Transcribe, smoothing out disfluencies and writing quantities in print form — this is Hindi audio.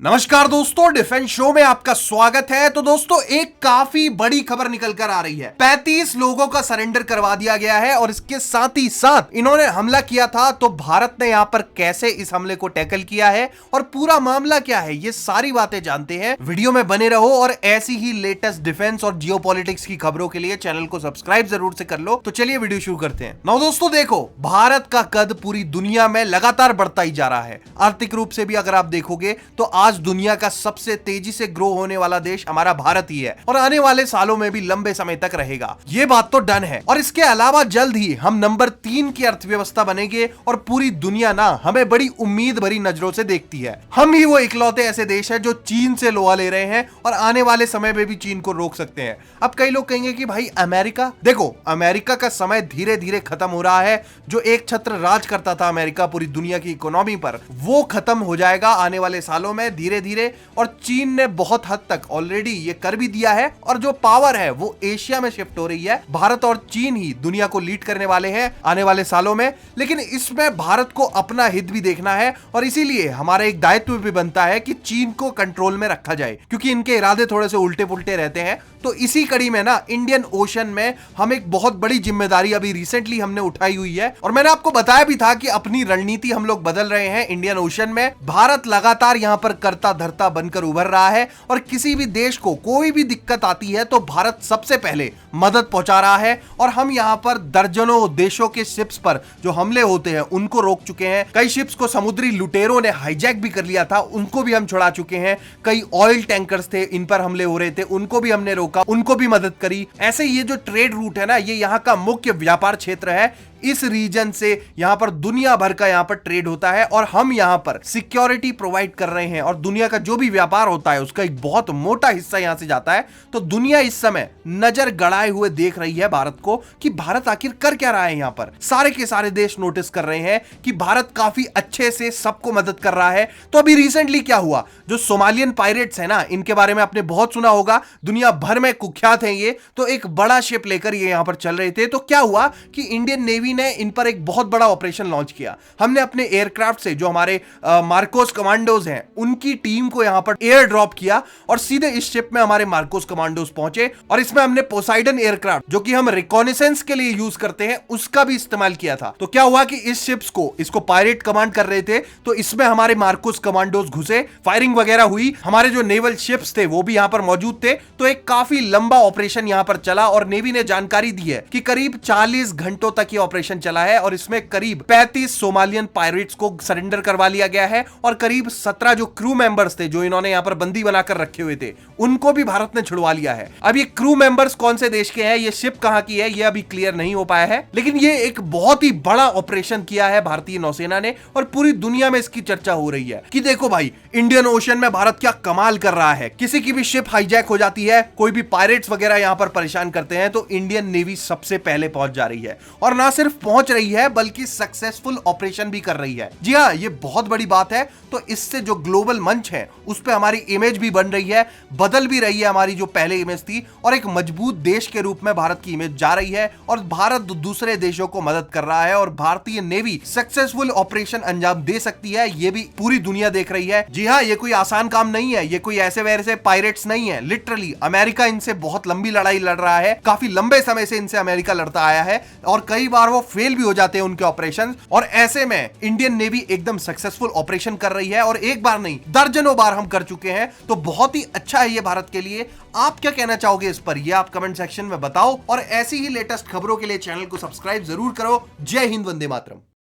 नमस्कार दोस्तों, डिफेंस शो में आपका स्वागत है। तो दोस्तों, एक काफी बड़ी खबर निकल कर आ रही है। 35 लोगों का सरेंडर करवा दिया गया है और इसके साथ ही साथ इन्होंने हमला किया था। तो भारत ने यहां पर कैसे इस हमले को टैकल किया है और पूरा मामला क्या है, ये सारी बातें जानते हैं। वीडियो में बने रहो और ऐसी ही लेटेस्ट डिफेंस और जियोपॉलिटिक्स की खबरों के लिए चैनल को सब्सक्राइब जरूर से कर लो। तो चलिए वीडियो शुरू करते हैं। नाउ दोस्तों देखो, भारत का कद पूरी दुनिया में लगातार बढ़ता ही जा रहा है। आर्थिक रूप से भी अगर आप देखोगे तो आज दुनिया का सबसे तेजी से ग्रो होने वाला देश हमारा भारत ही है और आने वाले सालों में भी लंबे समय तक रहेगा। ये बात तो डन है। और इसके अलावा जल्द ही हम नंबर 3 की अर्थव्यवस्था बनेंगे और पूरी दुनिया ना हमें बड़ी उम्मीद भरी नजरों से देखती है। हम ही वो इकलौते ऐसे देश है जो चीन से लोहा ले रहे हैं और आने वाले समय में भी चीन को रोक सकते हैं। अब कई लोग कहेंगे कि भाई अमेरिका, देखो अमेरिका का समय धीरे धीरे खत्म हो रहा है। जो एक छत्र राज करता था अमेरिका पूरी दुनिया की इकोनॉमी पर, वो खत्म हो जाएगा आने वाले सालों में धीरे धीरे। और चीन ने बहुत हद तक ऑलरेडी ये कर भी दिया है और जो पावर है वो एशिया में शिफ्ट हो रही है। भारत और चीन ही दुनिया को लीड करने वाले हैं आने वाले सालों में। लेकिन इसमें भारत को अपना हित भी देखना है और इसीलिए हमारा एक दायित्व भी बनता है कि चीन को कंट्रोल में रखा जाए, क्योंकि इनके इरादे थोड़े से उल्टे पुल्टे रहते हैं। तो इसी कड़ी में ना इंडियन ओशन में हम एक बहुत बड़ी जिम्मेदारी अभी रिसेंटली हमने उठाई हुई है और मैंने आपको बताया भी था कि अपनी रणनीति हम लोग बदल रहे हैं इंडियन ओशन में। भारत लगातार यहां पर करता धरता बनकर उभर रहा है और किसी भी देश को कोई भी दिक्कत आती है तो भारत सबसे पहले मदद पहुंचा रहा है। और हम यहां पर दर्जनों देशों के शिप्स पर जो हमले होते हैं उनको रोक चुके हैं। कई शिप्स को समुद्री लुटेरों ने हाईजैक भी कर लिया था, उनको भी हम छुड़ा चुके हैं। कई ऑयल टैंकर्स थे, इन पर हमले हो रहे थे, उनको भी हमने रोका, उनको भी मदद करी। ऐसे ये जो ट्रेड रूट है ना, ये यहाँ का मुख्य व्यापार क्षेत्र है। इस रीजन से यहां पर दुनिया भर का यहां पर ट्रेड होता है और हम यहां पर सिक्योरिटी प्रोवाइड कर रहे हैं और दुनिया का जो भी व्यापार होता है उसका एक बहुत मोटा हिस्सा यहां से जाता है। तो दुनिया इस समय नजर गड़ाए हुए देख रही है भारत को कि भारत आखिर कर क्या रहा है। यहां पर सारे के सारे देश नोटिस कर रहे हैं कि भारत काफी अच्छे से सबको मदद कर रहा है। तो अभी रिसेंटली क्या हुआ, जो सोमालियन पायरेट्स है ना, इनके बारे में आपने बहुत सुना होगा, दुनिया भर में कुख्यात है ये। तो एक बड़ा शिप लेकर ये यहां पर चल रहे थे। तो क्या हुआ कि इंडियन नेवी ने इन पर एक बहुत बड़ा ऑपरेशन लॉन्च किया। हमने अपने एयरक्राफ्ट से, जो हमारे मार्कोस कमांडोज हैं, उनकी टीम को यहां पर एयर ड्रॉप किया और सीधे इस शिप में हमारे मार्कोस कमांडोज पहुंचे और इसमें हमने पोसाइडन एयरक्राफ्ट, जो कि हम रिकॉनेसेंस के लिए यूज करते हैं, उसका भी इस्तेमाल किया था। तो क्या हुआ कि इस शिप्स को, इसको पायरेट कमांड कर रहे थे, तो इसमें हमारे मार्कोस कमांडोज घुसे, फायरिंग वगैरह हुई। हमारे जो नेवल शिप्स थे वो भी यहां पर मौजूद थे। तो एक काफी लंबा ऑपरेशन यहां पर चला और नेवी ने जानकारी दी है कि करीब 40 घंटों तक ये ऑपरेशन चला है और इसमें करीब 35 सोमालियन पायरेट्स को सरेंडर करवा लिया गया है और करीब 17 जो क्रू मेंबर्स थे, जो इन्होंने यहां पर बंदी बनाकर रखे हुए थे, उनको भी भारत ने छुड़वा लिया है। अब ये क्रू मेंबर्स कौन से देश के हैं, ये शिप कहां की है, ये अभी क्लियर नहीं हो पाया है। लेकिन ये एक बहुत ही बड़ा ऑपरेशन किया है भारतीय नौसेना ने और पूरी दुनिया में इसकी चर्चा हो रही है कि देखो भाई, इंडियन ओशन में भारत क्या कमाल कर रहा है। किसी की भी शिप हाईजैक हो जाती है, कोई भी पायरेट्स वगैरह यहां पर परेशान करते हैं, तो इंडियन नेवी सबसे पहले पहुंच जा रही है और ना सिर्फ पहुंच रही है बल्कि सक्सेसफुल ऑपरेशन भी कर रही है। जी हाँ, ये बहुत बड़ी बात है। तो इससे जो ग्लोबल मंच है उस पे हमारी इमेज भी बन रही है, बदल भी रही है हमारी जो पहले इमेज थी, और एक मजबूत देश के रूप में भारत की इमेज जा रही है और भारत दूसरे देशों को मदद कर रहा है और भारतीय नेवी सक्सेसफुल ऑपरेशन अंजाम दे सकती है, ये भी पूरी दुनिया देख रही है। जी हाँ, ये कोई आसान काम नहीं है, ये कोई ऐसे वैसे पायरेट्स नहीं है। लिटरली अमेरिका इनसे बहुत लंबी लड़ाई लड़ रहा है, काफी लंबे समय से इनसे अमेरिका लड़ता आया है और कई बार वो फेल भी हो जाते हैं उनके ऑपरेशन। और ऐसे में इंडियन नेवी एकदम सक्सेसफुल ऑपरेशन कर रही है और एक बार नहीं दर्जनों बार हम कर चुके हैं। तो बहुत ही अच्छा है ये भारत के लिए। आप क्या कहना चाहोगे इस पर, ये आप कमेंट सेक्शन में बताओ और ऐसी ही लेटेस्ट खबरों के लिए चैनल को सब्सक्राइब जरूर करो। जय हिंद, वंदे मातरम।